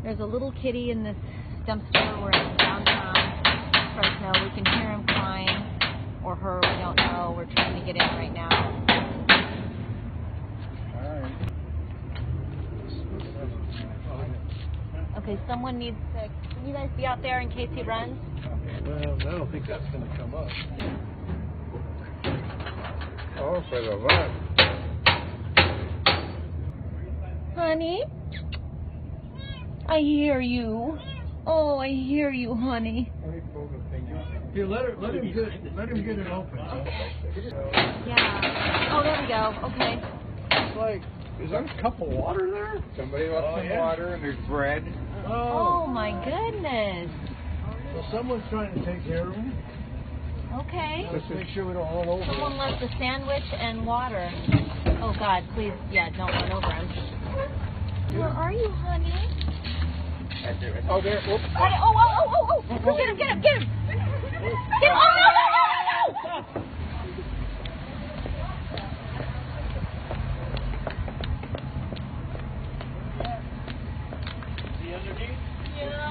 There's a little kitty in this dumpster. We're in downtown Fresno. We can hear him crying, or her, we don't know. We're trying to get in right now. Okay, someone needs to... Can you guys be out there in case he runs? Well, I don't think that's going to come up. Oh, for the run. Honey? I hear you. Oh, I hear you, honey. Here, let him get it open. Yeah. Oh, there we go. Okay. It's like, is there a cup of water there? Somebody left some water and there's bread. Oh my goodness. Well, someone's trying to take care of him. Okay. Let's make sure we don't run over him. Someone left a sandwich and water. Oh God, please, yeah, don't run over him. Where are you, honey? Oh, there. Whoops. Oh! Get him! Get him! Get him! Oh, no!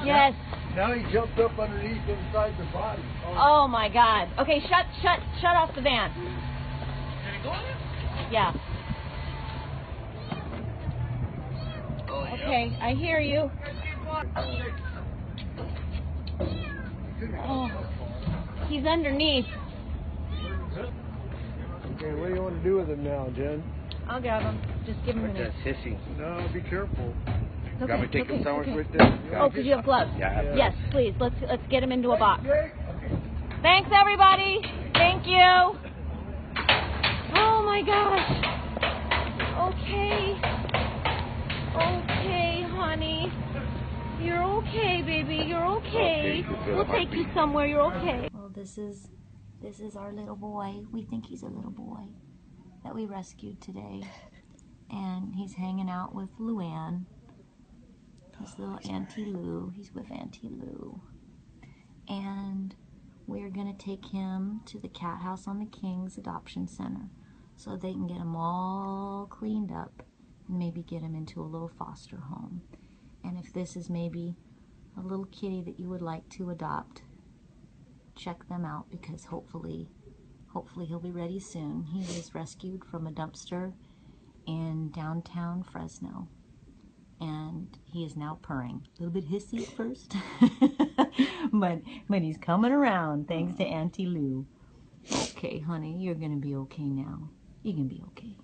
Yes. Now he jumped up underneath inside the body. Oh my God. Okay, shut off the van. Yeah. Okay, I hear you. Oh, he's underneath. Okay, what do you want to do with him now, Jen? I'll grab him. Just give him a minute. That's hissing. No, be careful. Okay, Got me take him somewhere with this? Oh, because you have gloves. Yeah. Yes, please. Let's get him into a box. Thanks, everybody. Thank you. Oh my gosh. Okay. Okay, honey. You're okay, baby. You're okay. We'll take you somewhere. You're okay. Well, this is our little boy. We think he's a little boy that we rescued today, and he's hanging out with Luann. His little Auntie Lou. He's with Auntie Lou. And we're going to take him to the Cat House on the King's Adoption Center so they can get him all cleaned up and maybe get him into a little foster home. And if this is maybe a little kitty that you would like to adopt, check them out, because hopefully he'll be ready soon. He was rescued from a dumpster in downtown Fresno. And he is now purring. A little bit hissy at first, but he's coming around thanks to Auntie Lou. Okay, honey, you're gonna be okay now. You're gonna be okay.